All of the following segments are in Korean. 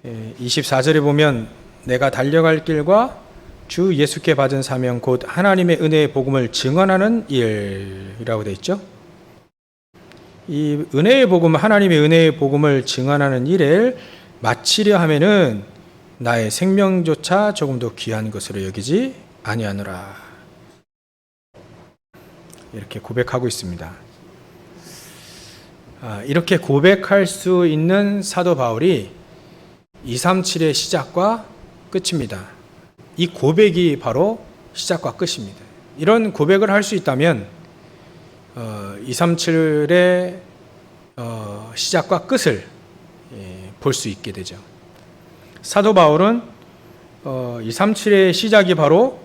24절에 보면 내가 달려갈 길과 주 예수께 받은 사명 곧 하나님의 은혜의 복음을 증언하는 일이라고 되어 있죠. 이 은혜의 복음, 하나님의 은혜의 복음을 증언하는 일을 마치려 하면은 나의 생명조차 조금도 귀한 것으로 여기지 아니하노라. 이렇게 고백하고 있습니다. 이렇게 고백할 수 있는 사도 바울이 237의 시작과 끝입니다. 이 고백이 바로 시작과 끝입니다. 이런 고백을 할 수 있다면 237의 시작과 끝을 볼 수 있게 되죠. 사도 바울은 237의 시작이 바로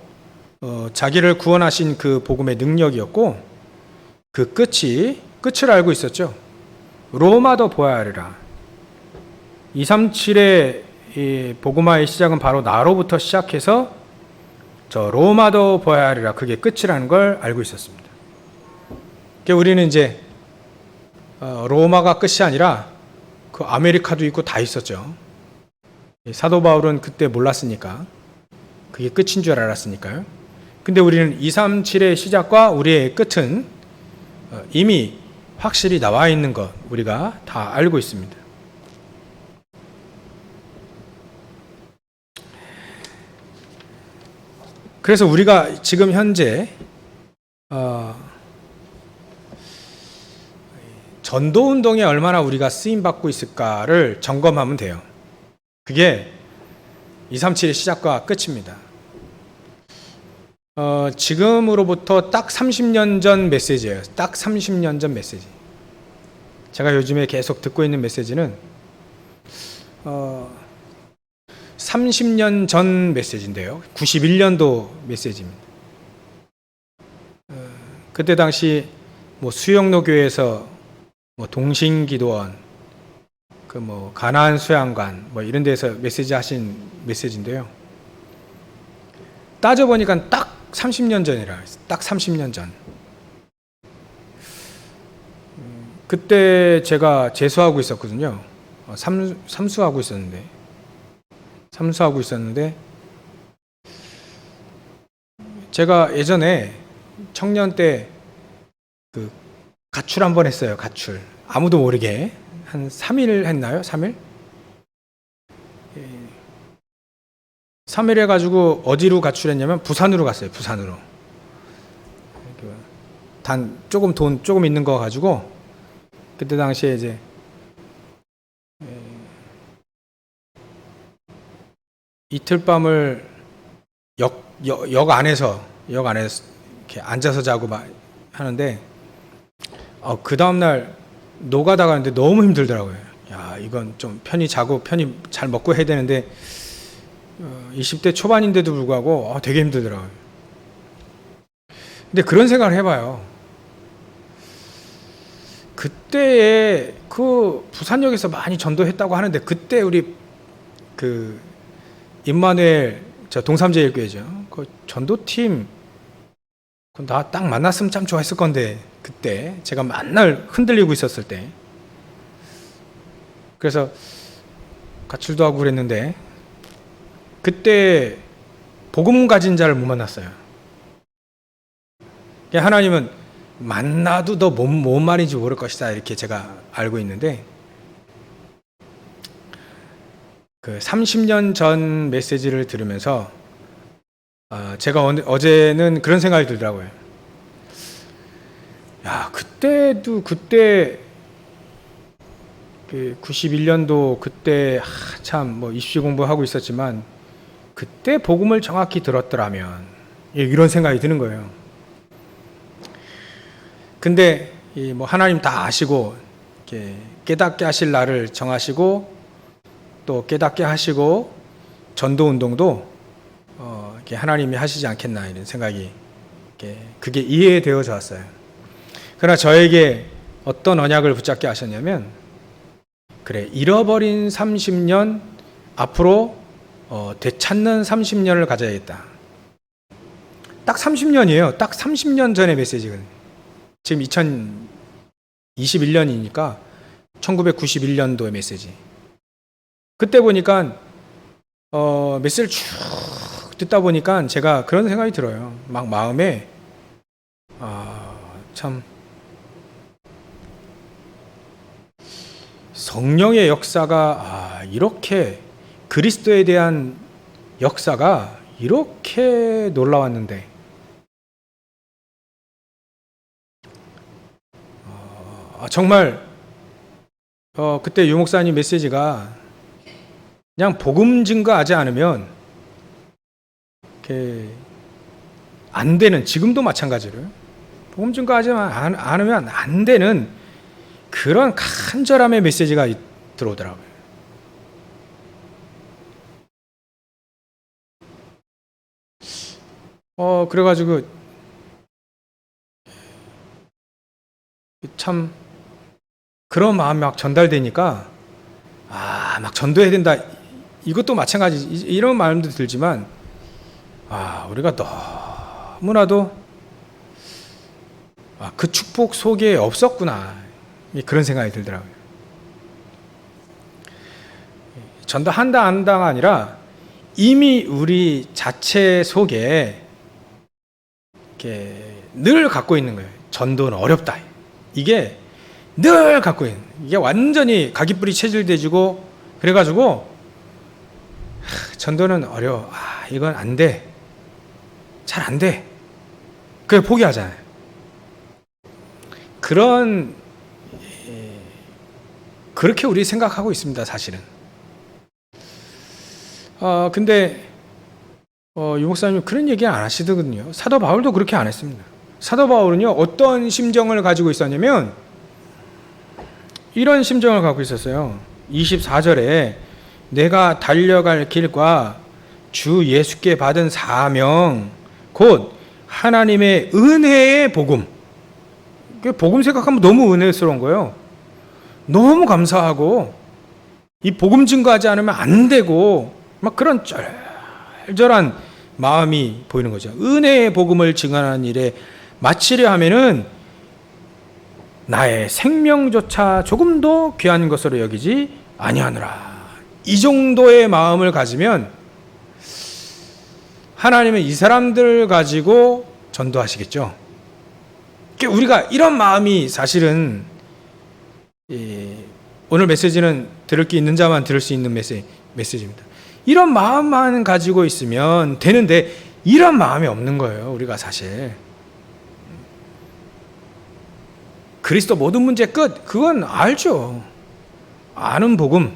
자기를 구원하신 그 복음의 능력이었고 그 끝을 알고 있었죠. 로마도 보아야 하리라. 237의 이 복음화의 시작은 바로 나로부터 시작해서 저 로마도 보아야 하리라. 그게 끝이라는 걸 알고 있었습니다. 그러니까 우리는 이제 로마가 끝이 아니라 그 아메리카도 있고 다 있었죠. 사도 바울은 그때 몰랐으니까 그게 끝인 줄 알았으니까요. 근데 우리는 237의 시작과 우리의 끝은 이미 확실히 나와 있는 것 우리가 다 알고 있습니다. 그래서 우리가 지금 현재 전도운동에 얼마나 우리가 쓰임받고 있을까를 점검하면 돼요. 그게 237의 시작과 끝입니다. 지금으로부터 딱 30년 전 메시지예요. 딱 30년 전 메시지. 제가 요즘에 계속 듣고 있는 메시지는 30년 전 메시지인데요. 91년도 메시지입니다. 그때 당시 뭐 수영로 교회에서 뭐 동신기도원, 그 뭐 가나안 수양관 뭐 이런 데서 메시지 하신 메시지인데요. 따져 보니까 딱 30년 전이라, 딱 30년 전. 그때 제가 재수하고 있었거든요. 삼수하고 있었는데 제가 예전에 청년 때 그 가출 한번 했어요. 가출. 아무도 모르게 한 3일 했나요? 3일? 3일 해가지고 어디로 가출했냐면 부산으로 갔어요. 부산으로. 돈 조금 있는 거 가지고 그때 당시에 이제 이틀 밤을 역 안에서 이렇게 앉아서 자고 막 하는데 그 다음날 노가다 가는데 너무 힘들더라고요. 야, 이건 좀 편히 자고 편히 잘 먹고 해야 되는데 20대 초반인데도 불구하고 되게 힘들더라고요. 근데 그런 생각을 해봐요. 그때에 그 부산역에서 많이 전도했다고 하는데 그때 우리 그 임마누엘 저 동삼제일교회죠. 그 전도팀 나 딱 만났으면 참 좋아했을 건데 그때 제가 맨날 흔들리고 있었을 때 그래서 가출도 하고 그랬는데 그때 복음 가진 자를 못 만났어요. 하나님은 만나도 너 뭔 말인지 모를 것이다 이렇게 제가 알고 있는데 그 30년 전 메시지를 들으면서 제가 어제는 그런 생각이 들더라고요. 야, 그때 그 91년도 그때 참 뭐 입시 공부하고 있었지만 그때 복음을 정확히 들었더라면 이런 생각이 드는 거예요. 근데 뭐 하나님 다 아시고 이렇게 깨닫게 하실 날을 정하시고 또 깨닫게 하시고 전도 운동도 이렇게 하나님이 하시지 않겠나 이런 생각이 그게 이해되어져 왔어요. 그러나 저에게 어떤 언약을 붙잡게 하셨냐면 그래 잃어버린 30년 앞으로 되찾는 30년을 가져야겠다. 딱 30년이에요. 딱 30년 전의 메시지거든요. 지금 2021년이니까 1991년도의 메시지. 그때 보니까 메시지를 쭉 듣다 보니까 제가 그런 생각이 들어요. 막 마음에 참 성령의 역사가 이렇게 그리스도에 대한 역사가 이렇게 놀라웠는데 정말 그때 유 목사님 메시지가 그냥 복음 증거하지 않으면 이렇게 안 되는, 지금도 마찬가지로 복음 증거하지 않으면 안 되는 그런 간절함의 메시지가 들어오더라고요. 그래가지고 참 그런 마음이 막 전달되니까 막 전도해야 된다. 이것도 마찬가지. 이런 마음도 들지만 우리가 너무나도 그 축복 속에 없었구나. 그런 생각이 들더라고요. 전도한다 안 한다가 아니라 이미 우리 자체 속에 이렇게 늘 갖고 있는 거예요. 전도는 어렵다. 이게 늘 갖고 있는, 이게 완전히 가기뿌리 체질돼지고 그래가지고 전도는 어려워. 이건 안 돼. 잘 안 돼. 그래 포기하잖아요. 그렇게 우리 생각하고 있습니다, 사실은. 근데 유 목사님 그런 얘기 안 하시더군요. 사도 바울도 그렇게 안 했습니다. 사도 바울은요, 어떤 심정을 가지고 있었냐면 이런 심정을 갖고 있었어요. 24절에 내가 달려갈 길과 주 예수께 받은 사명 곧 하나님의 은혜의 복음. 복음 생각하면 너무 은혜스러운 거예요. 너무 감사하고 이 복음 증거하지 않으면 안 되고 막 그런 쩔쩔한 마음이 보이는 거죠. 은혜의 복음을 증언하는 일에 마치려 하면은 나의 생명조차 조금도 귀한 것으로 여기지 아니하노라. 이 정도의 마음을 가지면 하나님은 이 사람들 가지고 전도하시겠죠. 우리가 이런 마음이 사실은 오늘 메시지는 들을 게 있는 자만 들을 수 있는 메시지입니다. 이런 마음만 가지고 있으면 되는데 이런 마음이 없는 거예요. 우리가 사실 그리스도 모든 문제 끝, 그건 알죠. 아는 복음.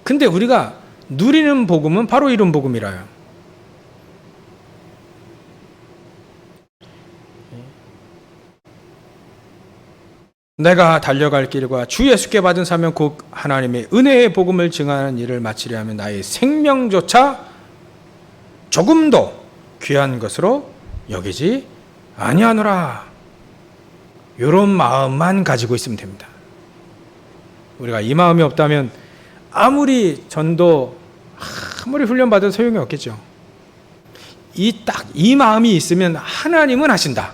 근데 우리가 누리는 복음은 바로 이런 복음이라요. 내가 달려갈 길과 주 예수께 받은 사명 곧 하나님의 은혜의 복음을 증언하는 일을 마치려 하면 나의 생명조차 조금도 귀한 것으로 여기지 아니하노라. 이런 마음만 가지고 있으면 됩니다. 우리가 이 마음이 없다면 아무리 전도, 아무리 훈련받아도 소용이 없겠죠. 이 마음이 있으면 하나님은 하신다.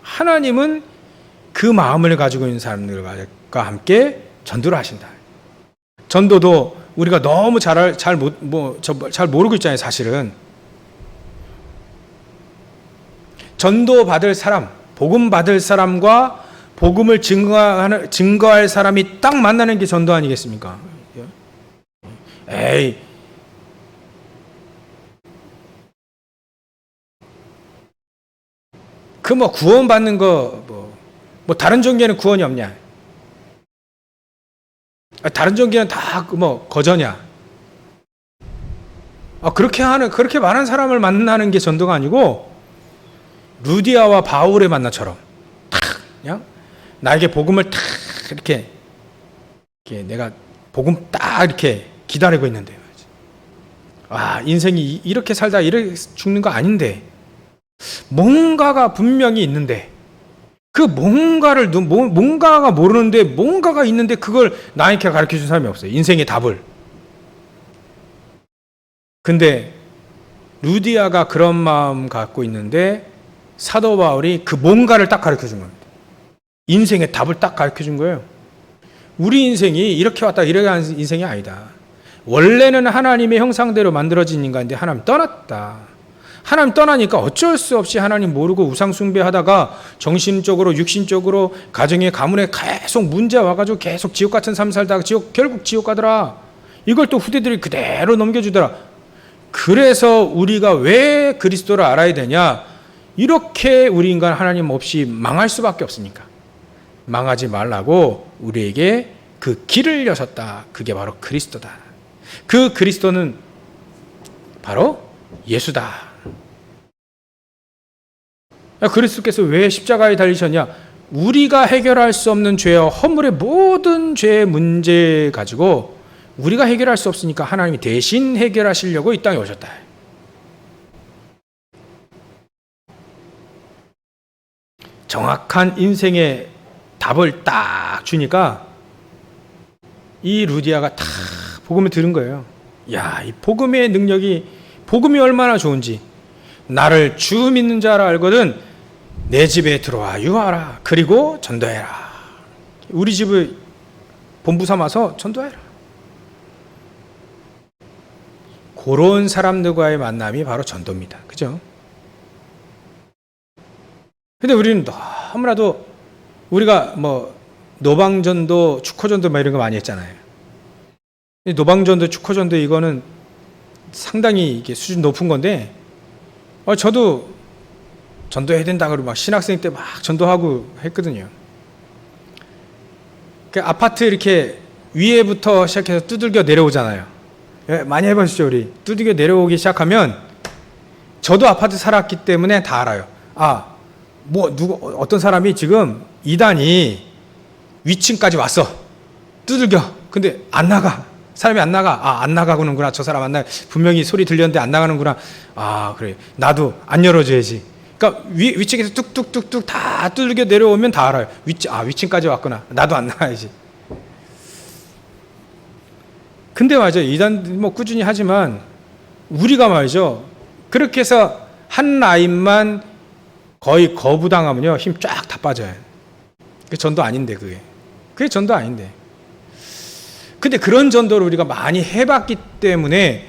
하나님은 그 마음을 가지고 있는 사람들과 함께 전도를 하신다. 전도도 우리가 너무 잘 모르고 있잖아요, 사실은. 전도 받을 사람, 복음 받을 사람과 복음을 증거할 사람이 딱 만나는 게 전도 아니겠습니까? 에이, 그 구원 받는 거 다른 종교는 구원이 없냐? 다른 종교는 다 거저냐? 그렇게 많은 사람을 만나는 게 전도가 아니고 루디아와 바울의 만나처럼 그냥 나에게 복음을 이렇게 내가 복음 딱 이렇게 기다리고 있는데, 인생이 이렇게 살다 이렇게 죽는 거 아닌데 뭔가가 분명히 있는데 그 뭔가가 모르는데 뭔가가 있는데 그걸 나에게 가르쳐 준 사람이 없어요. 인생의 답을. 근데 루디아가 그런 마음 갖고 있는데 사도 바울이 그 뭔가를 딱 가르쳐 준 겁니다. 인생의 답을 딱 가르쳐 준 거예요. 우리 인생이 이렇게 왔다 이렇게 하는 인생이 아니다. 원래는 하나님의 형상대로 만들어진 인간인데 하나님 떠났다. 하나님 떠나니까 어쩔 수 없이 하나님 모르고 우상 숭배하다가 정신적으로 육신적으로 가정에 가문에 계속 문제 와가지고 계속 지옥 같은 삶 살다가 결국 지옥 가더라. 이걸 또 후대들이 그대로 넘겨주더라. 그래서 우리가 왜 그리스도를 알아야 되냐? 이렇게 우리 인간 하나님 없이 망할 수밖에 없으니까. 망하지 말라고 우리에게 그 길을 여셨다. 그게 바로 그리스도다. 그 그리스도는 바로 예수다. 그리스도께서 왜 십자가에 달리셨냐? 우리가 해결할 수 없는 죄와 허물의 모든 죄의 문제 가지고 우리가 해결할 수 없으니까 하나님이 대신 해결하시려고 이 땅에 오셨다. 정확한 인생의 답을 딱 주니까 이 루디아가 다 복음을 들은 거예요. 야, 이 복음의 능력이, 복음이 얼마나 좋은지. 나를 주 믿는 자라 알거든 내 집에 들어와 유하라. 그리고 전도해라. 우리 집을 본부 삼아서 전도해라. 그런 사람들과의 만남이 바로 전도입니다. 그죠? 근데 우리는 너무나도 우리가 뭐 노방전도, 축호전도 막 이런 거 많이 했잖아요. 노방전도, 축호전도 이거는 상당히 이게 수준 높은 건데, 저도 전도해야 된다 그러고 막 신학생 때 막 전도하고 했거든요. 그 아파트 이렇게 위에부터 시작해서 두들겨 내려오잖아요. 많이 해보시죠, 우리. 두들겨 내려오기 시작하면 저도 아파트 살았기 때문에 다 알아요. 어떤 사람이 지금 2단이 위층까지 왔어. 두들겨. 근데 안 나가. 사람이 안 나가. 안 나가는구나. 저 사람 안 나가. 분명히 소리 들렸는데 안 나가는구나. 그래. 나도 안 열어줘야지. 그러니까 위층에서 뚝뚝뚝뚝 다 두들겨 내려오면 다 알아요. 위층까지 왔구나. 나도 안 나가야지. 근데 맞아요. 2단 뭐 꾸준히 하지만 우리가 말이죠. 그렇게 해서 한 라인만 거의 거부당하면요. 힘 쫙 다 빠져요. 그게 전도 아닌데 그게 전도 아닌데. 근데 그런 전도를 우리가 많이 해봤기 때문에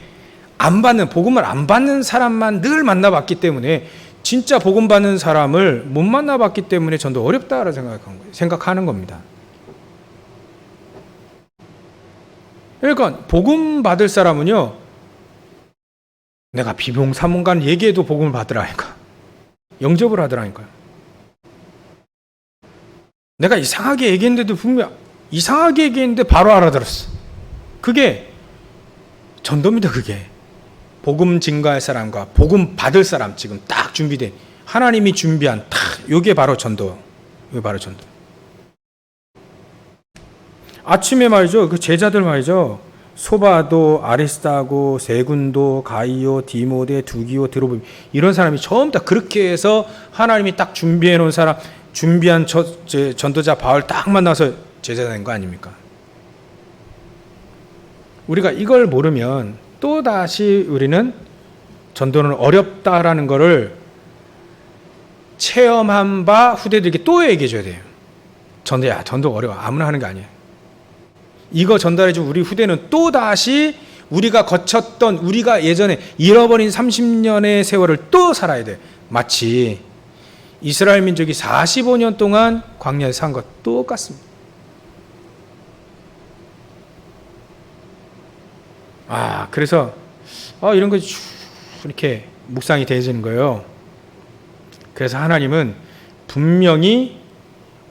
복음을 안 받는 사람만 늘 만나봤기 때문에 진짜 복음 받는 사람을 못 만나봤기 때문에 전도 어렵다라고 생각하는 겁니다. 그러니까 복음 받을 사람은요. 내가 비몽사몽간 얘기해도 복음을 받으라니까. 영접을 하더라니까요. 내가 이상하게 얘기했는데도 분명 이상하게 얘기했는데 바로 알아들었어. 그게 전도입니다. 그게 복음 증거할 사람과 복음 받을 사람 지금 딱 준비된 하나님이 준비한 요게 바로 전도. 이게 바로 전도. 아침에 말이죠. 그 제자들 말이죠. 소바도, 아리스타고, 세군도, 가이오, 디모데, 두기오, 드로비 이런 사람이 처음 다 그렇게 해서 하나님이 딱 준비해 놓은 사람, 준비한 전도자 바울 딱 만나서 제자 된 거 아닙니까? 우리가 이걸 모르면 또다시 우리는 전도는 어렵다라는 것을 체험한 바 후대들에게 또 얘기해 줘야 돼요. 전도 어려워. 아무나 하는 게 아니에요. 이거 전달해준 우리 후대는 또다시 우리가 거쳤던, 우리가 예전에 잃어버린 30년의 세월을 또 살아야 돼. 마치 이스라엘 민족이 45년 동안 광야에서 산 것 똑같습니다. 그래서 이런 거 이렇게 묵상이 되어지는 거예요. 그래서 하나님은 분명히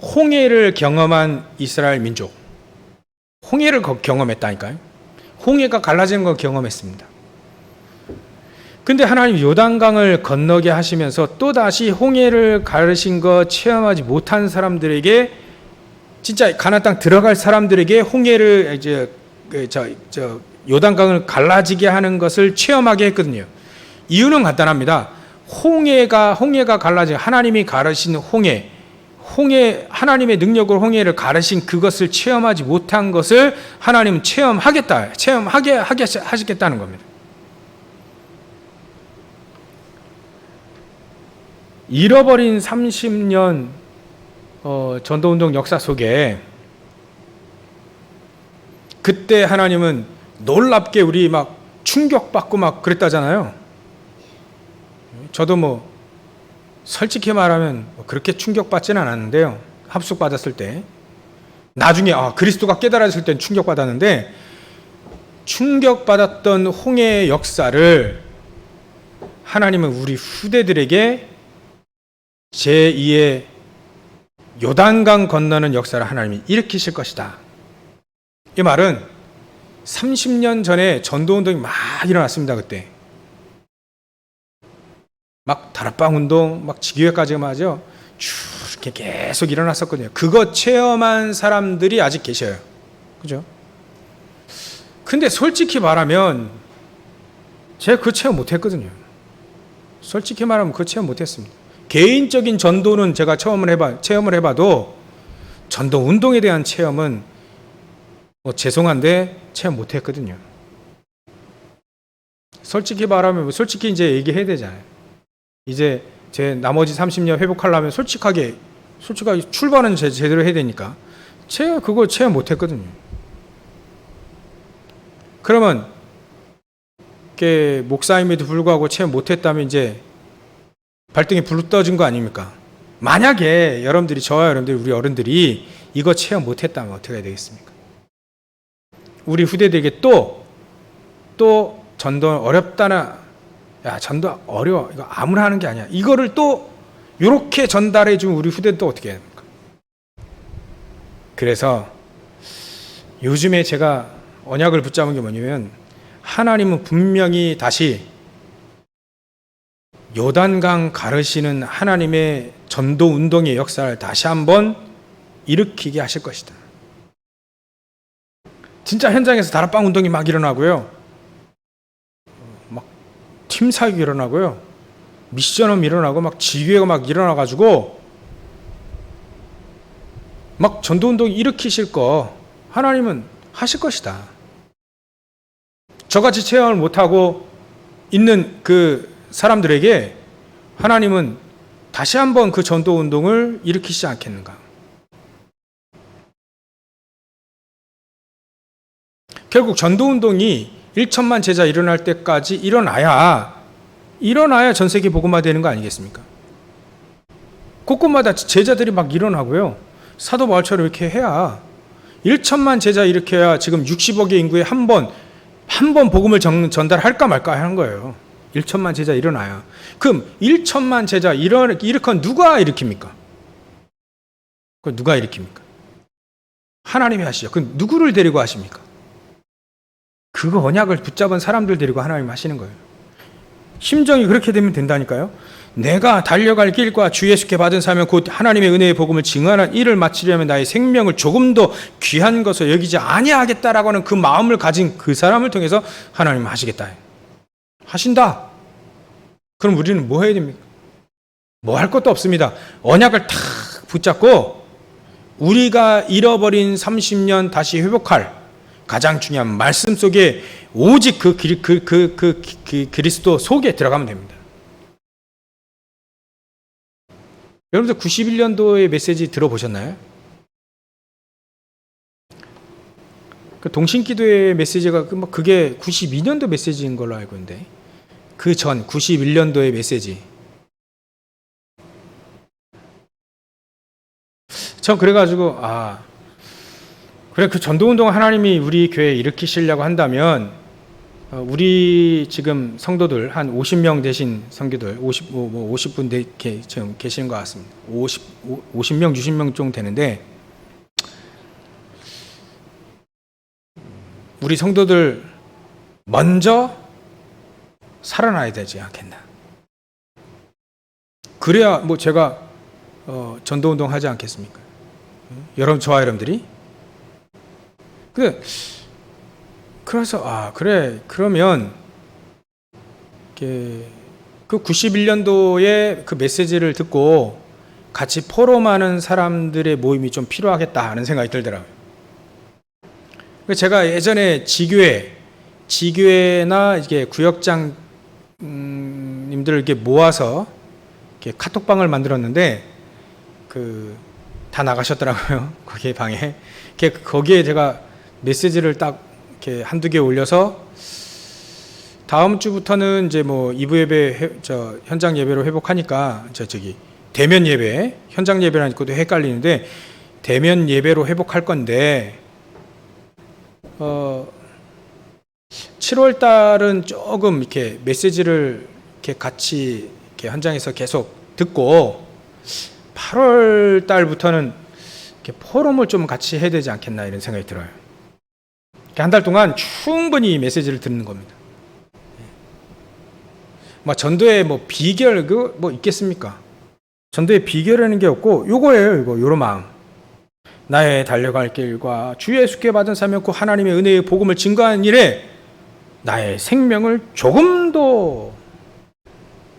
홍해를 경험한 이스라엘 민족, 홍해를 경험했다니까요. 홍해가 갈라지는 걸 경험했습니다. 근데 하나님 요단강을 건너게 하시면서 또다시 홍해를 가르신 거 체험하지 못한 사람들에게, 진짜 가나안 땅 들어갈 사람들에게 홍해를 이제 요단강을 갈라지게 하는 것을 체험하게 했거든요. 이유는 간단합니다. 홍해가 갈라진, 하나님이 가르신 홍해, 하나님의 능력으로 홍해를 가르신 그것을 체험하지 못한 것을 하나님은 체험하게 하시겠다는 겁니다. 잃어버린 30년 전도운동 역사 속에 그때 하나님은 놀랍게 우리 막 충격받고 막 그랬다잖아요. 저도 뭐 솔직히 말하면 그렇게 충격받지는 않았는데요. 합숙받았을 때. 나중에 그리스도가 깨달았을 땐 충격받았는데, 충격받았던 홍해의 역사를 하나님은 우리 후대들에게 제2의 요단강 건너는 역사를 하나님이 일으키실 것이다. 이 말은 30년 전에 전도운동이 막 일어났습니다. 그때 막 다락방 운동, 막 지교회까지 하죠. 쭉 이렇게 계속 일어났었거든요. 그거 체험한 사람들이 아직 계셔요. 그죠? 근데 솔직히 말하면 제가 그 체험 못했거든요. 솔직히 말하면 그 체험 못했습니다. 개인적인 전도는 제가 체험을 해봐도 전도 운동에 대한 체험은 죄송한데 체험 못했거든요. 솔직히 말하면 솔직히 이제 얘기해야 되잖아요. 이제 제 나머지 30년 회복하려면 솔직하게 출발은 제대로 해야 되니까 제가 그걸 체험 못했거든요. 그러면 목사임에도 불구하고 체험 못했다면 이제 발등에 불 떠진 거 아닙니까? 만약에 저와 여러분들이 우리 어른들이 이거 체험 못했다면 어떻게 해야 되겠습니까? 우리 후대들에게 또 전도 어렵다나, 야 전도 어려워, 이거 아무나 하는 게 아니야, 이거를 또 이렇게 전달해 주면 우리 후대는 또 어떻게 해야 됩니까? 그래서 요즘에 제가 언약을 붙잡은 게 뭐냐면, 하나님은 분명히 다시 요단강 가르시는 하나님의 전도 운동의 역사를 다시 한번 일으키게 하실 것이다. 진짜 현장에서 다락방 운동이 막 일어나고요. 막 팀 사역이 일어나고요. 미션홈 일어나고 막 지교회가 막 일어나가지고 막 전도 운동 일으키실 거 하나님은 하실 것이다. 저같이 체험을 못하고 있는 그 사람들에게 하나님은 다시 한번 그 전도 운동을 일으키시지 않겠는가. 결국 전도 운동이 1천만 제자 일어날 때까지 일어나야 전 세계 복음화 되는 거 아니겠습니까? 곳곳마다 제자들이 막 일어나고요. 사도 바울처럼 이렇게 해야 1천만 제자 일으켜야 지금 60억의 인구에 한 번 복음을 전달할까 말까 하는 거예요. 1천만 제자 일어나야. 그럼 1천만 제자 일으킨 누가 일으킵니까? 그걸 누가 일으킵니까? 하나님이 하시죠. 그럼 누구를 데리고 하십니까? 그거 언약을 붙잡은 사람들 데리고 하나님 하시는 거예요. 심정이 그렇게 되면 된다니까요. 내가 달려갈 길과 주 예수께 받은 사명 곧 하나님의 은혜의 복음을 증언한 일을 마치려면 나의 생명을 조금 더 귀한 것을 여기지 아니하겠다라고 하는 그 마음을 가진 그 사람을 통해서 하나님은 하시겠다. 하신다. 그럼 우리는 뭐 해야 됩니까? 뭐 할 것도 없습니다. 언약을 탁 붙잡고 우리가 잃어버린 30년 다시 회복할 가장 중요한 말씀 속에 오직 그 그리스도 속에 들어가면 됩니다. 여러분들 91년도의 메시지 들어보셨나요? 그 동신기도의 메시지가 그게 92년도 메시지인 걸로 알고 있는데, 그 전 91년도의 메시지. 전 그래가지고 그래, 그 전도운동 하나님이 우리 교회에 일으키시려고 한다면 우리 지금 성도들 한 50명 되신 성도들 50분 지금 계시는 것 같습니다. 50명 60명 정도 되는데, 우리 성도들 먼저 살아나야 되지 않겠나. 그래야 제가 전도운동 하지 않겠습니까? 저와 여러분들이. 그래서 그러면 그 91년도에 그 메시지를 듣고 같이 포럼하는 사람들의 모임이 좀 필요하겠다 하는 생각이 들더라고요. 제가 예전에 지교회나 이게 구역장 님들을 이렇게 모아서 이렇게 카톡방을 만들었는데 다 나가셨더라고요. 거기에 방에. 거기에 제가 메시지를 딱 이렇게 한두 개 올려서 다음 주부터는 이제 뭐 2부 예배 현장 예배로 회복하니까 대면 예배, 현장 예배라는 것도 헷갈리는데 대면 예배로 회복할 건데 7월 달은 조금 이렇게 메시지를 이렇게 같이 이렇게 현장에서 계속 듣고 8월 달부터는 이렇게 포럼을 좀 같이 해야 되지 않겠나 이런 생각이 들어요. 한 달 동안 충분히 메시지를 듣는 겁니다. 뭐 전도의 뭐 비결 뭐 있겠습니까? 전도의 비결이라는 게 없고 요거예요. 요런 마음. 나의 달려갈 길과 주 예수께 받은 사명과 하나님의 은혜의 복음을 증거하는 일에 나의 생명을 조금도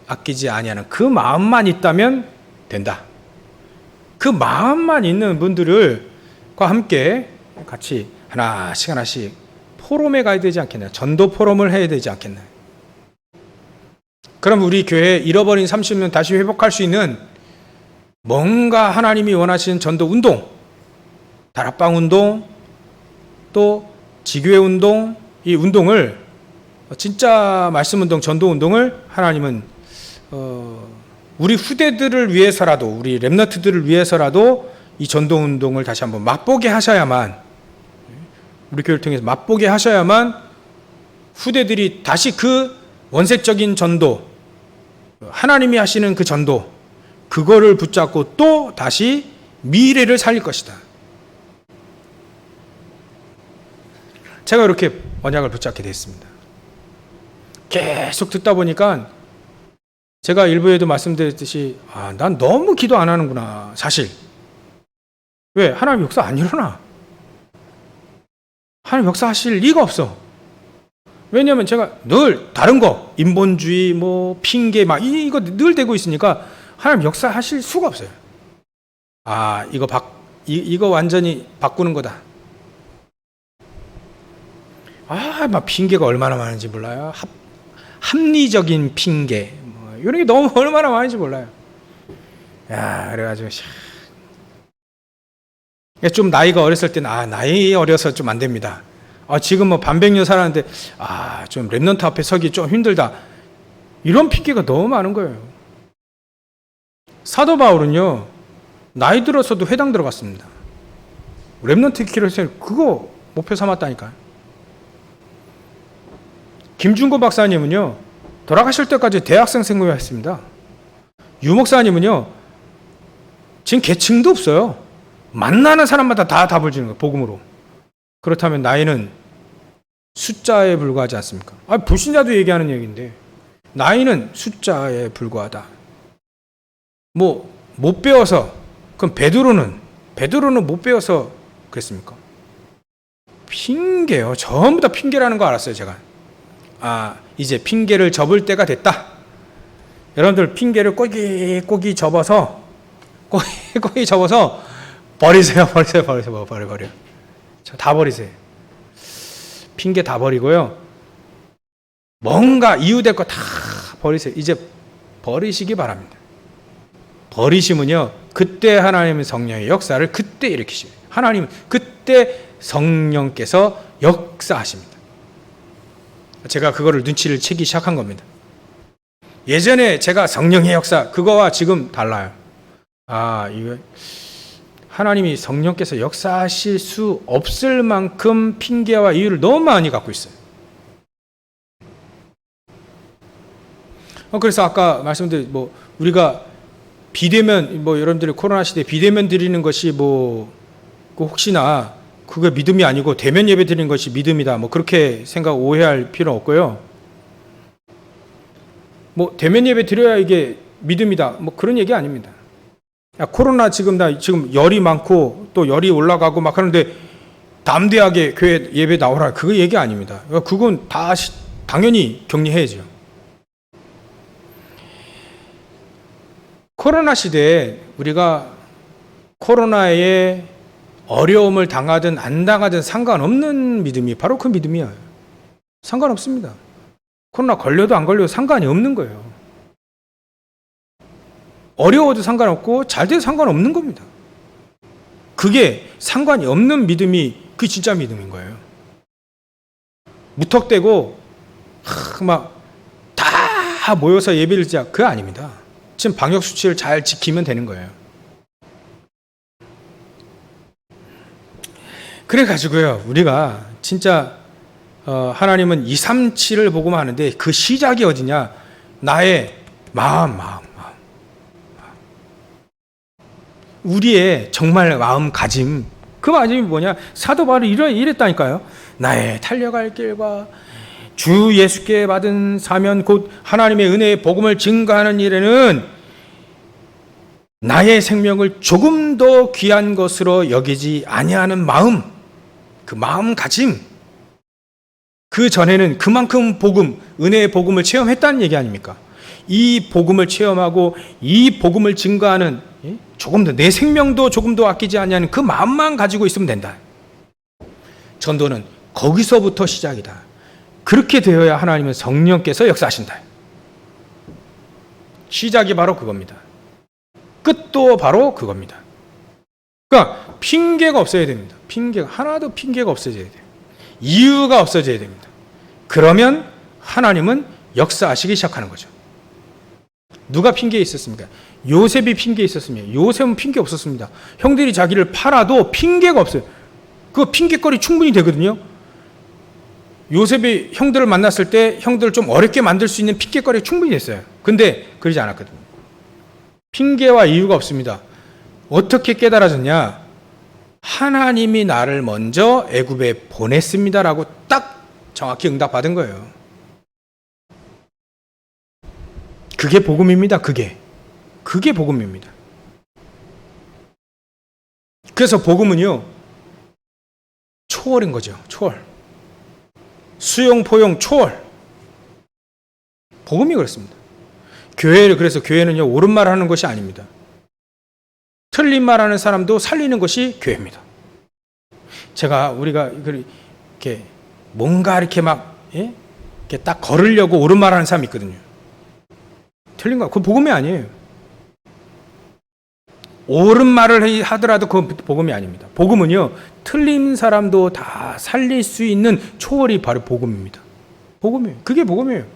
아끼지 아니하는 그 마음만 있다면 된다. 그 마음만 있는 분들과 함께 같이 하나씩 포럼에 가야 되지 않겠나? 전도 포럼을 해야 되지 않겠나? 그럼 우리 교회 잃어버린 30년 다시 회복할 수 있는 뭔가 하나님이 원하시는 전도 운동, 다락방 운동, 또 지교회 운동, 이 운동을 진짜 말씀 운동, 전도 운동을 하나님은 우리 후대들을 위해서라도, 우리 렘넌트들을 위해서라도 이 전도 운동을 다시 한번 맛보게 하셔야만, 우리 교회를 통해서 맛보게 하셔야만 후대들이 다시 그 원색적인 전도, 하나님이 하시는 그 전도, 그거를 붙잡고 또 다시 미래를 살릴 것이다. 제가 이렇게 언약을 붙잡게 됐습니다. 계속 듣다 보니까 제가 일부에도 말씀드렸듯이 난 너무 기도 안 하는구나. 사실 왜? 하나님 역사 안 일어나. 하나님 역사하실 리가 없어. 왜냐하면 제가 늘 다른 거 인본주의 뭐 핑계 막 이거 늘 대고 있으니까 하나님 역사하실 수가 없어요. 이거 완전히 바꾸는 거다. 막 핑계가 얼마나 많은지 몰라요. 합리적인 핑계 이런 게 너무 얼마나 많은지 몰라요. 그래가지고 좀 나이가 어렸을 때는 나이 어려서 좀 안 됩니다. 지금 뭐 반백년 살았는데 좀 렘넌트 앞에 서기 좀 힘들다. 이런 핑계가 너무 많은 거예요. 사도 바울은요 나이 들어서도 회당 들어갔습니다. 렘넌트 키로서 그거 목표 삼았다니까요. 김준고 박사님은요 돌아가실 때까지 대학생 생활했습니다. 유 목사님은요 지금 계층도 없어요. 만나는 사람마다 다 답을 주는 거예요. 복음으로. 그렇다면 나이는 숫자에 불과하지 않습니까? 불신자도 얘기하는 얘기인데 나이는 숫자에 불과하다. 못 배워서, 그럼 베드로는 못 배워서 그랬습니까? 핑계요. 전부 다 핑계라는 거 알았어요, 제가. 이제 핑계를 접을 때가 됐다. 여러분들 핑계를 꼬기 접어서 버리세요. 버려. 다 버리세요. 핑계 다 버리고요. 뭔가 이유될 거 다 버리세요. 이제 버리시기 바랍니다. 버리시면요, 그때 하나님의 성령의 역사를 그때 일으키십니다. 하나님은 그때 성령께서 역사하십니다. 제가 그거를 눈치를 채기 시작한 겁니다. 예전에 제가 성령의 역사, 그거와 지금 달라요. 이거 하나님이 성령께서 역사하실 수 없을 만큼 핑계와 이유를 너무 많이 갖고 있어요. 그래서 아까 말씀드린 우리가 비대면 여러분들이 코로나 시대에 비대면 드리는 것이 혹시나 그게 믿음이 아니고 대면 예배 드리는 것이 믿음이다. 그렇게 오해할 필요는 없고요. 대면 예배 드려야 이게 믿음이다. 그런 얘기 아닙니다. 코로나 지금 열이 많고 또 열이 올라가고 막 하는데 담대하게 교회 예배 나오라. 그거 얘기 아닙니다. 그건 다 당연히 격리해야죠. 코로나 시대에 우리가 코로나에 어려움을 당하든 안 당하든 상관없는 믿음이 바로 그 믿음이에요. 상관없습니다. 코로나 걸려도 안 걸려도 상관이 없는 거예요. 어려워도 상관없고 잘 돼도 상관없는 겁니다. 그게 상관이 없는 믿음이 그게 진짜 믿음인 거예요. 무턱대고 막 다 모여서 예배를 드자, 그거 아닙니다. 지금 방역 수칙을 잘 지키면 되는 거예요. 그래가지고요, 우리가 진짜 하나님은 237을 보고만 하는데 그 시작이 어디냐? 나의 마음. 우리의 정말 마음가짐. 그 마음이 뭐냐? 사도 바울이 이랬다니까요. 나의 달려갈 길과 주 예수께 받은 사면 곧 하나님의 은혜의 복음을 증거하는 일에는 나의 생명을 조금 더 귀한 것으로 여기지 아니하는 마음, 그 마음가짐. 그 전에는 그만큼 복음, 은혜의 복음을 체험했다는 얘기 아닙니까? 이 복음을 체험하고 이 복음을 증거하는, 조금 더 내 생명도 조금 더 아끼지 아니하는 그 마음만 가지고 있으면 된다. 전도는 거기서부터 시작이다. 그렇게 되어야 하나님은 성령께서 역사하신다. 시작이 바로 그겁니다. 끝도 바로 그겁니다. 그러니까 핑계가 없어야 됩니다. 하나도 핑계가 없어져야 돼요. 이유가 없어져야 됩니다. 그러면 하나님은 역사하시기 시작하는 거죠. 누가 핑계 있었습니까? 요셉이 핑계 있었습니다. 요셉은 핑계 없었습니다. 형들이 자기를 팔아도 핑계가 없어요. 그 핑계거리 충분히 되거든요. 요셉이 형들을 만났을 때 형들을 좀 어렵게 만들 수 있는 핑계거리 충분히 됐어요. 근데 그러지 않았거든요. 핑계와 이유가 없습니다. 어떻게 깨달아졌냐? 하나님이 나를 먼저 애굽에 보냈습니다라고 딱 정확히 응답받은 거예요. 그게 복음입니다. 그게 복음입니다. 그래서 복음은요, 초월인 거죠. 초월. 수용, 포용, 초월. 복음이 그렇습니다. 그래서 교회는요, 옳은 말 하는 것이 아닙니다. 틀린 말 하는 사람도 살리는 것이 교회입니다. 우리가 이렇게 뭔가 이렇게 막, 이렇게 딱 걸으려고 옳은 말 하는 사람이 있거든요. 틀린 거, 그건 복음이 아니에요. 옳은 말을 하더라도 그건 복음이 아닙니다. 복음은요, 틀린 사람도 다 살릴 수 있는 초월이 바로 복음입니다. 복음이에요. 그게 복음이에요.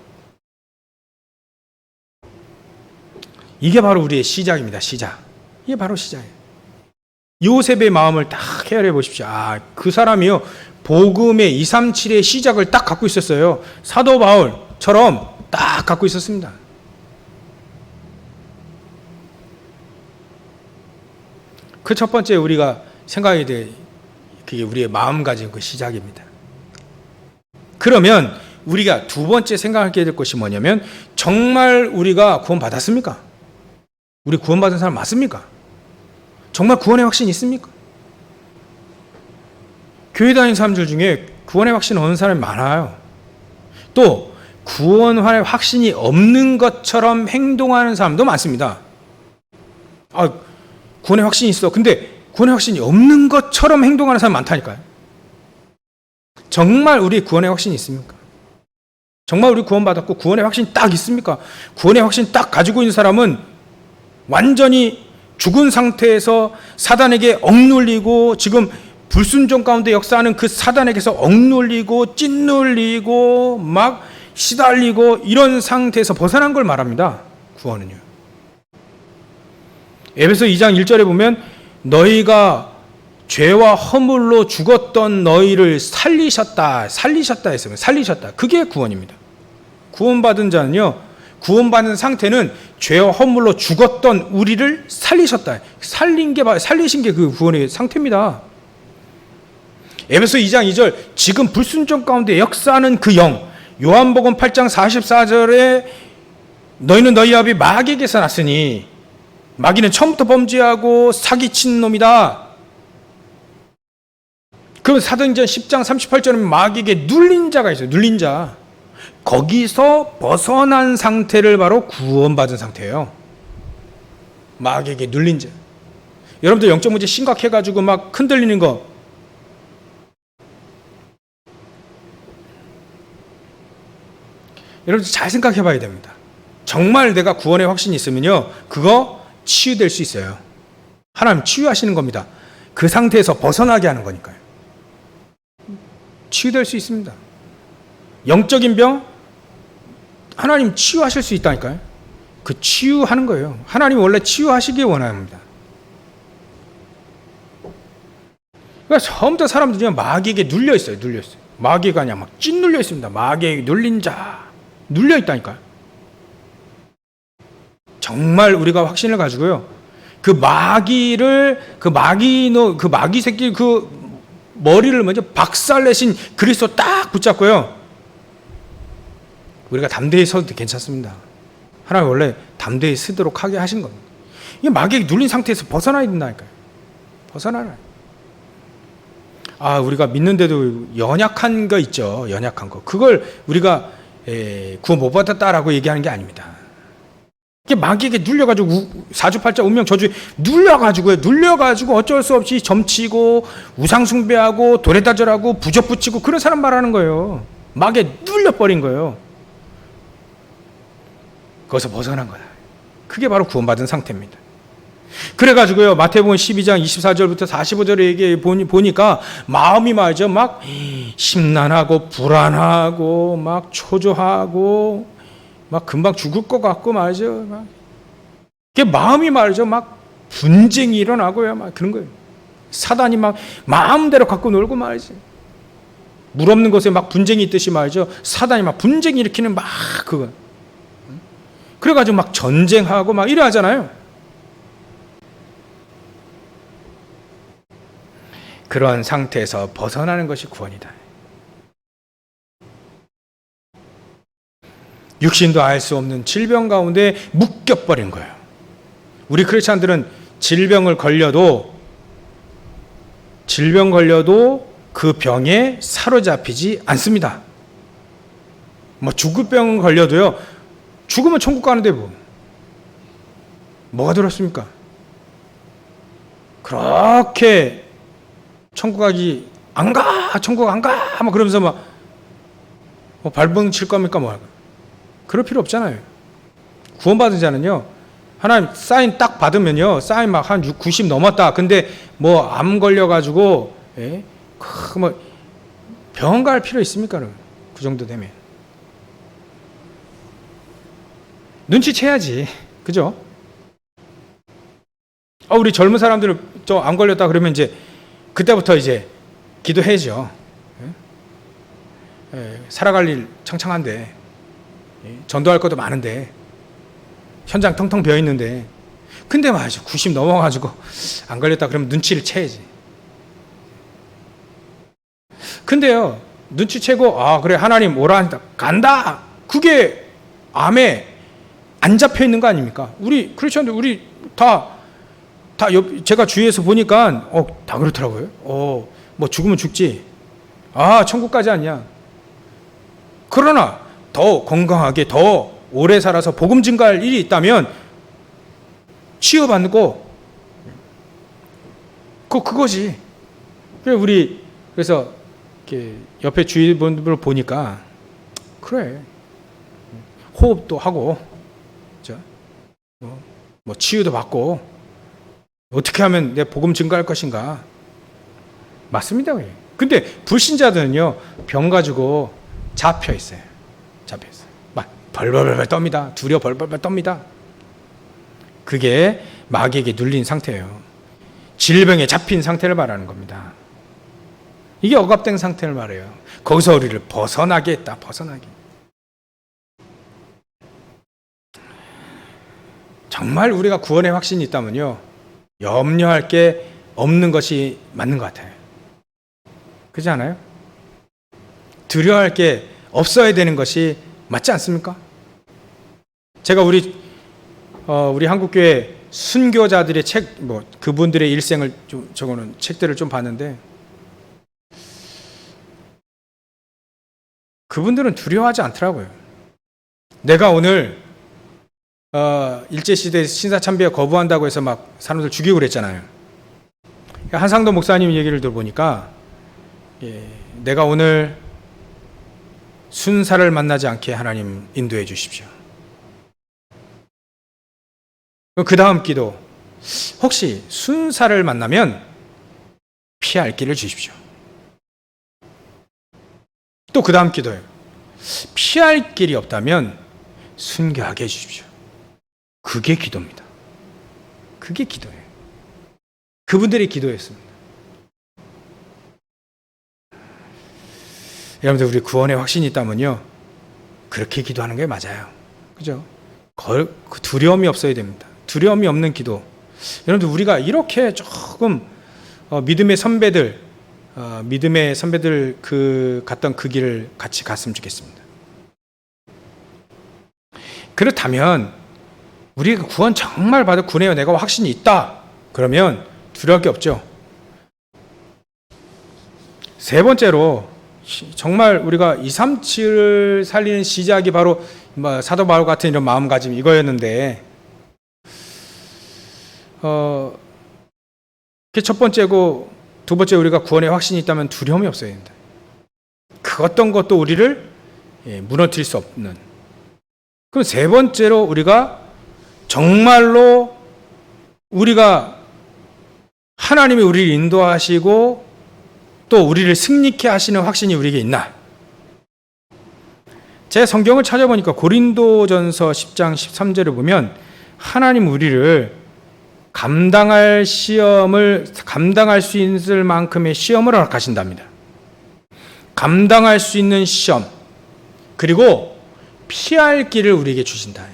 이게 바로 우리의 시작입니다. 시작. 이게 바로 시작이에요. 요셉의 마음을 딱 헤아려 보십시오. 그 사람이요, 복음의 237의 시작을 딱 갖고 있었어요. 사도 바울처럼 딱 갖고 있었습니다. 그 첫 번째 우리가 생각해야 될, 그게 우리의 마음가짐 그 시작입니다. 그러면 우리가 두 번째 생각하게 될 것이 뭐냐면, 정말 우리가 구원받았습니까? 우리 구원받은 사람 맞습니까? 정말 구원의 확신이 있습니까? 교회 다니는 사람들 중에 구원의 확신 없는 사람이 많아요. 또 구원의 확신이 없는 것처럼 행동하는 사람도 많습니다. 구원의 확신이 있어. 근데 구원의 확신이 없는 것처럼 행동하는 사람 많다니까요. 정말 우리 구원의 확신이 있습니까? 정말 우리 구원받았고 구원의 확신이 딱 있습니까? 구원의 확신 딱 가지고 있는 사람은 완전히 죽은 상태에서 사단에게 억눌리고, 지금 불순종 가운데 역사하는 그 사단에게서 억눌리고 찢눌리고 막 시달리고 이런 상태에서 벗어난 걸 말합니다. 구원은요. 에베소 2장 1절에 보면, 너희가 죄와 허물로 죽었던 너희를 살리셨다 했으면, 살리셨다. 그게 구원입니다. 구원받은 자는요, 구원받은 상태는 죄와 허물로 죽었던 우리를 살리셨다. 살리신 게 그 구원의 상태입니다. 에베소 2장 2절, 지금 불순종 가운데 역사하는 그 영, 요한복음 8장 44절에 너희는 너희 아비 마귀에게서 났으니, 마귀는 처음부터 범죄하고 사기친 놈이다. 그럼 사도행전 10장 38절에 마귀에게 눌린 자가 있어요. 눌린 자. 거기서 벗어난 상태를 바로 구원받은 상태예요. 마귀에게 눌린 자. 여러분들 영적 문제 심각해가지고 막 흔들리는 거, 여러분들 잘 생각해 봐야 됩니다. 정말 내가 구원의 확신이 있으면요, 그거 치유될 수 있어요. 하나님 치유하시는 겁니다. 그 상태에서 벗어나게 하는 거니까요. 치유될 수 있습니다. 영적인 병 하나님 치유하실 수 있다니까요. 그 치유하는 거예요. 하나님 원래 치유하시길 원합니다. 그러니까 처음부터 사람들이 마귀에게 눌려 있어요. 마귀가 그냥 막 찐눌려 있습니다. 마귀에게 눌린 자 눌려 있다니까요. 정말 우리가 확신을 가지고요. 그 마귀 새끼 그 머리를 먼저 박살내신 그리스도 딱 붙잡고요. 우리가 담대히 서도 괜찮습니다. 하나님 원래 담대히 서도록 하게 하신 겁니다. 이게 마귀에게 눌린 상태에서 벗어나야 된다니까요. 벗어나라. 우리가 믿는데도 연약한 거 있죠. 연약한 거. 그걸 우리가 구원 못 받았다라고 얘기하는 게 아닙니다. 이게 마귀에게 눌려가지고 사주팔자 운명 저주 눌려가지고 어쩔 수 없이 점치고 우상숭배하고 도래다절하고 부적붙이고 그런 사람 말하는 거예요. 마귀에 눌려버린 거예요. 거기서 벗어난 거다. 그게 바로 구원받은 상태입니다. 그래가지고요, 마태복음 12장 24절부터 45절에 보니까 마음이 말이죠, 막 심란하고 불안하고 막 초조하고 막 금방 죽을 것 같고 말이죠. 막 이게 마음이 말이죠, 막 분쟁이 일어나고요, 막 그런 거예요. 사단이 막 마음대로 갖고 놀고 말이지. 물 없는 곳에 막 분쟁이 있듯이 말이죠. 사단이 막 분쟁 일으키는 막 그거. 그래가지고 막 전쟁하고 막 이래 하잖아요. 그런 상태에서 벗어나는 것이 구원이다. 육신도 알 수 없는 질병 가운데 묶여버린 거예요. 우리 크리스찬들은 질병 걸려도 그 병에 사로잡히지 않습니다. 뭐 죽을 병 걸려도요, 죽으면 천국 가는데 뭐가 들었습니까? 그렇게 천국 안 가, 막 그러면서 막 발버둥 칠 겁니까? 그럴 필요 없잖아요. 구원받은 자는요, 하나님 사인 딱 받으면요, 사인 막 한 90 넘었다. 근데 뭐 암 걸려가지고, 병원 갈 필요 있습니까? 그 정도 되면. 눈치채야지. 그죠? 우리 젊은 사람들은 저 암 걸렸다 그러면 이제 그때부터 이제 기도해야죠. 살아갈 일 창창한데, 전도할 것도 많은데, 현장 텅텅 비어 있는데, 근데 말이죠, 90 넘어가지고 안 걸렸다 그러면 눈치를 채야지. 근데요, 눈치채고 그래 하나님 오라 한다 간다. 그게 암에 안 잡혀 있는 거 아닙니까? 우리 크리스천들 우리 제가 주위에서 보니까 다 그렇더라고요. 뭐 죽으면 죽지. 천국까지 아니야. 그러나 더 건강하게 더 오래 살아서 복음 증가할 일이 있다면 치유받고 그거지. 그래서 이렇게 옆에 주위 분들을 보니까 그래, 호흡도 하고, 뭐 치유도 받고, 어떻게 하면 내 복음 증가할 것인가? 맞습니다. 근데 불신자들은요, 병 가지고 잡혀 있어요. 막 벌벌벌 떱니다. 두려워 벌벌벌 떱니다. 그게 마귀에게 눌린 상태예요. 질병에 잡힌 상태를 말하는 겁니다. 이게 억압된 상태를 말해요. 거기서 우리를 벗어나게 했다. 벗어나게. 정말 우리가 구원의 확신이 있다면요, 염려할 게 없는 것이 맞는 것 같아요. 그렇지 않아요? 두려워할 게 없어야 되는 것이 맞지 않습니까? 제가 우리 한국교회 순교자들의 책, 그분들의 일생을 좀 적어놓은 책들을 좀 봤는데, 그분들은 두려워하지 않더라고요. 내가 오늘 일제시대 신사참배 거부한다고 해서 막 사람들 죽이고 그랬잖아요. 한상도 목사님 얘기를 들어보니까, 내가 오늘 순사를 만나지 않게 하나님 인도해 주십시오. 그 다음 기도, 혹시 순사를 만나면 피할 길을 주십시오. 또 그 다음 기도예요. 피할 길이 없다면 순교하게 해주십시오. 그게 기도입니다. 그게 기도예요. 그분들의 기도였습니다. 여러분들, 우리 구원의 확신이 있다면요, 그렇게 기도하는 게 맞아요. 그죠? 두려움이 없어야 됩니다. 두려움이 없는 기도. 여러분들, 우리가 이렇게 조금 믿음의 선배들 갔던 그 길을 같이 갔으면 좋겠습니다. 그렇다면 우리가 구원 정말 받을 구원에 내가 확신이 있다, 그러면 두려울 게 없죠. 세 번째로, 정말 우리가 237을 살리는 시작이 바로 사도 바울 같은 이런 마음가짐, 이거였는데, 그게 첫 번째고, 두 번째, 우리가 구원에 확신이 있다면 두려움이 없어야 된다. 그 어떤 것도 우리를 무너뜨릴 수 없는. 그럼 세 번째로, 우리가 정말로 우리가 하나님이 우리를 인도하시고 또 우리를 승리케 하시는 확신이 우리에게 있나? 제 성경을 찾아보니까 고린도전서 10장 13절을 보면 하나님 우리를 감당할 수 있을 만큼의 시험을 허락하신답니다. 감당할 수 있는 시험, 그리고 피할 길을 우리에게 주신다.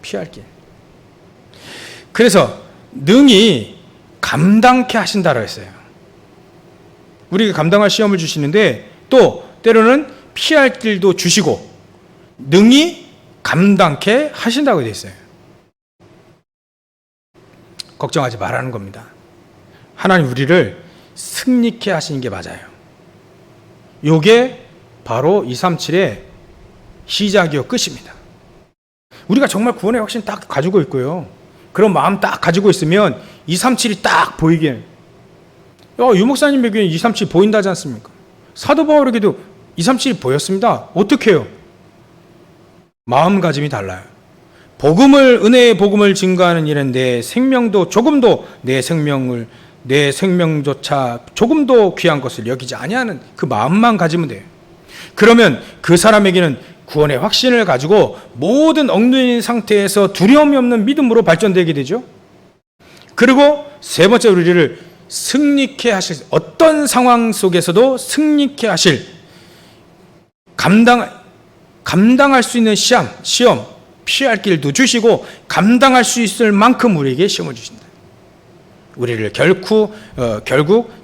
피할 길. 그래서 능히 감당케 하신다고 했어요. 우리가 감당할 시험을 주시는데 또 때로는 피할 길도 주시고 능히 감당케 하신다고 되어 있어요. 걱정하지 말라는 겁니다. 하나님 우리를 승리케 하시는 게 맞아요. 요게 바로 237의 시작이요 끝입니다. 우리가 정말 구원의 확신 딱 가지고 있고요, 그런 마음 딱 가지고 있으면 237이 딱 보이게, 유 목사님에게는 237 보인다지 않습니까? 사도 바울에게도 237이 보였습니다. 어떻게 해요? 마음가짐이 달라요. 은혜의 복음을 증거하는 일은 내 생명도 조금도 내 생명조차 조금도 귀한 것을 여기지 아니하는 그 마음만 가지면 돼요. 그러면 그 사람에게는 구원의 확신을 가지고 모든 얽매인 상태에서 두려움이 없는 믿음으로 발전되게 되죠. 그리고 세 번째, 우리를 승리케 하실, 어떤 상황 속에서도 승리케 하실, 감당할 수 있는 시험, 피할 길도 주시고 감당할 수 있을 만큼 우리에게 시험을 주신다. 우리를 결국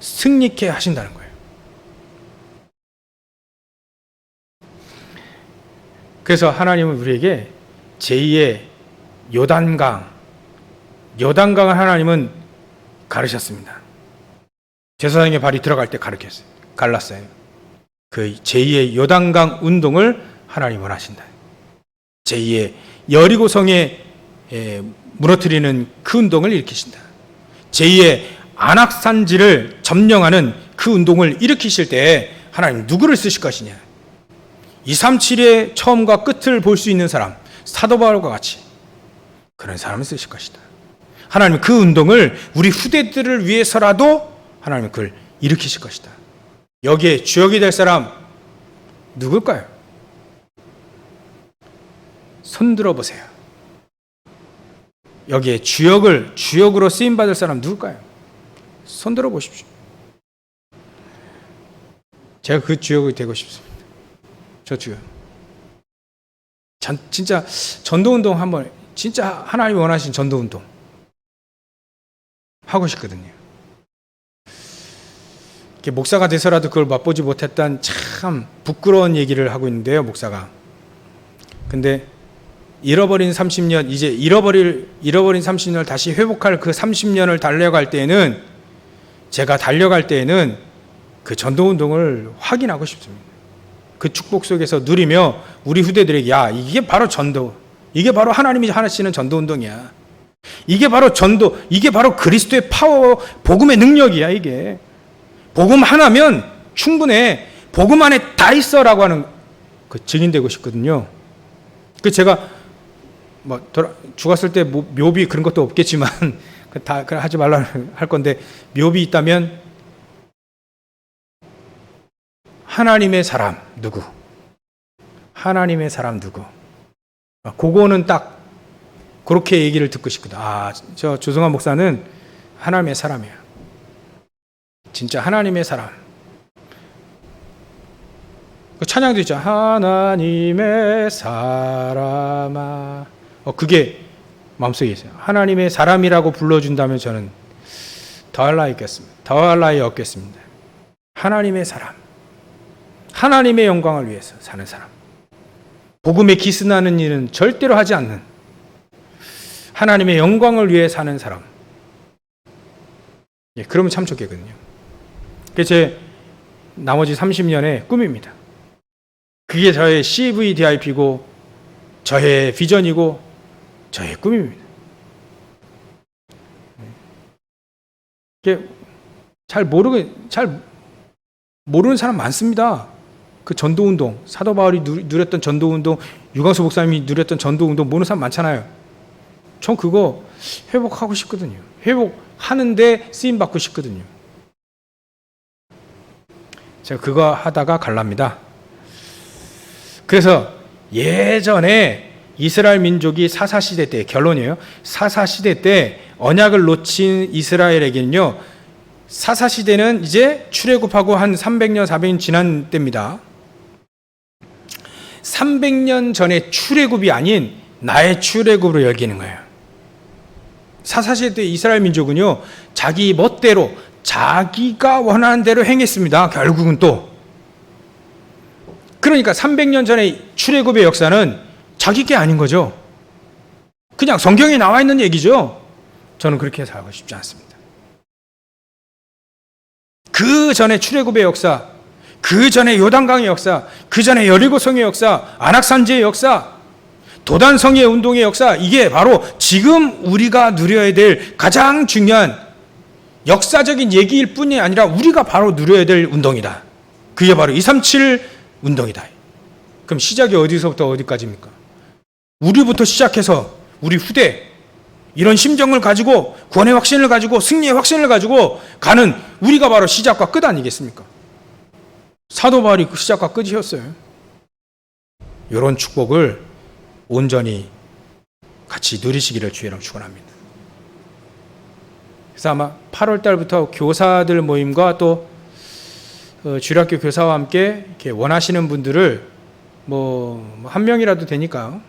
승리케 하신다는 거예요. 그래서 하나님은 우리에게 제2의 요단강을 하나님은 가르셨습니다. 제사장의 발이 들어갈 때 갈랐어요. 그 제2의 요단강 운동을 하나님 원하신다. 제2의 여리고성에 무너뜨리는 그 운동을 일으키신다. 제2의 안악산지를 점령하는 그 운동을 일으키실 때 하나님 누구를 쓰실 것이냐? 237의 처음과 끝을 볼 수 있는 사람, 사도 바울과 같이 그런 사람을 쓰실 것이다. 하나님은 그 운동을 우리 후대들을 위해서라도 하나님은 그걸 일으키실 것이다. 여기에 주역이 될 사람 누굴까요? 손들어 보세요. 여기에 주역으로 쓰임받을 사람 누굴까요? 손들어 보십시오. 제가 그 주역이 되고 싶습니다. 저 주역. 진짜 전도운동 한번, 진짜 하나님이 원하신 전도운동 하고 싶거든요. 목사가 돼서라도 그걸 맛보지 못했던 참 부끄러운 얘기를 하고 있는데요, 목사가. 근데 잃어버린 30년, 이제 잃어버린 30년을 다시 회복할 그 30년을 제가 달려갈 때에는 그 전도운동을 확인하고 싶습니다. 그 축복 속에서 누리며 우리 후대들에게, 야, 이게 바로 전도, 이게 바로 하나님이 하시는 전도운동이야. 이게 바로 전도, 이게 바로 그리스도의 파워, 복음의 능력이야. 이게 복음 하나면 충분해. 복음 안에 다 있어라고 하는 그 증인되고 싶거든요. 그 제가 죽었을 때 묘비 그런 것도 없겠지만 다 하지 말라 할 건데, 묘비 있다면 하나님의 사람 누구? 하나님의 사람 누구? 그거는 딱 그렇게 얘기를 듣고 싶거든. 저 조성환 목사는 하나님의 사람이야. 진짜 하나님의 사람. 그 찬양도 있죠. 하나님의 사람아. 그게 마음속에 있어요. 하나님의 사람이라고 불러준다면 저는 더할 나위 없겠습니다. 하나님의 사람. 하나님의 영광을 위해서 사는 사람. 복음에 기스나는 일은 절대로 하지 않는 하나님의 영광을 위해 사는 사람. 그러면 참 좋겠거든요. 그게 제 나머지 30년의 꿈입니다. 그게 저의 CVDIP고 저의 비전이고 저의 꿈입니다. 잘 모르는 사람 많습니다. 그 전도운동, 사도 바울이 누렸던 전도운동, 유광수 목사님이 누렸던 전도운동 모르는 사람 많잖아요. 전 그거 회복하고 싶거든요. 회복하는데 쓰임받고 싶거든요. 제가 그거 하다가 갈랍니다. 그래서 예전에 이스라엘 민족이 사사시대 때, 결론이에요. 사사시대 때 언약을 놓친 이스라엘에게는요, 사사시대는 이제 출애굽하고 한 300년, 400년 지난 때입니다. 300년 전에 출애굽이 아닌 나의 출애굽으로 열기는 거예요. 사사시대 때 이스라엘 민족은요, 자기 멋대로 자기가 원하는 대로 행했습니다. 결국은 또. 그러니까 300년 전에 출애굽의 역사는 자기 게 아닌 거죠. 그냥 성경에 나와 있는 얘기죠. 저는 그렇게 살고 싶지 않습니다. 그 전에 출애굽의 역사, 그 전에 요단강의 역사, 그 전에 여리고성의 역사, 안악산지의 역사, 도단성의 운동의 역사, 이게 바로 지금 우리가 누려야 될 가장 중요한 역사적인 얘기일 뿐이 아니라 우리가 바로 누려야 될 운동이다. 그게 바로 237 운동이다. 그럼 시작이 어디서부터 어디까지입니까? 우리부터 시작해서 우리 후대, 이런 심정을 가지고 구원의 확신을 가지고 승리의 확신을 가지고 가는 우리가 바로 시작과 끝 아니겠습니까? 사도 바울이 그 시작과 끝이었어요. 이런 축복을 온전히 같이 누리시기를 주의 이름으로 축원합니다. 그래서 아마 8월 달부터 교사들 모임과 또 주일학교 교사와 함께 이렇게 원하시는 분들을 한 명이라도 되니까요.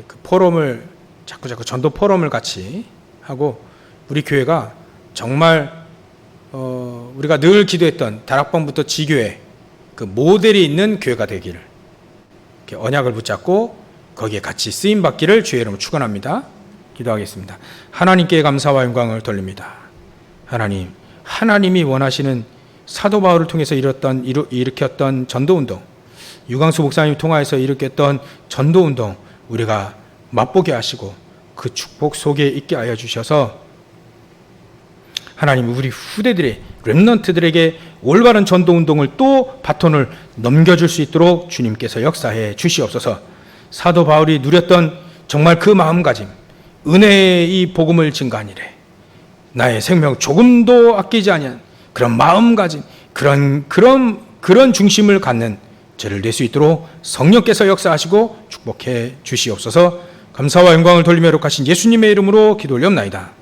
그 포럼을 자꾸 전도 포럼을 같이 하고 우리 교회가 정말 우리가 늘 기도했던 다락방부터 지교회 그 모델이 있는 교회가 되기를 이렇게 언약을 붙잡고 거기에 같이 쓰임 받기를 주의 이름으로 축원합니다. 기도하겠습니다. 하나님께 감사와 영광을 돌립니다. 하나님이 원하시는 사도 바울을 통해서 일으켰던 전도운동, 유광수 목사님 통하여서 일으켰던 전도운동 우리가 맛보게 하시고 그 축복 속에 있게 하여 주셔서 하나님 우리 후대들의 렘넌트들에게 올바른 전도운동을 또 바톤을 넘겨줄 수 있도록 주님께서 역사해 주시옵소서. 사도 바울이 누렸던 정말 그 마음가짐, 은혜의 이 복음을 증거한 이래 나의 생명 조금도 아끼지 아니한 그런 마음가짐, 그런 중심을 갖는 저를 낼 수 있도록 성령께서 역사하시고 축복해 주시옵소서. 감사와 영광을 돌리며 욕하신 예수님의 이름으로 기도 올려옵나이다.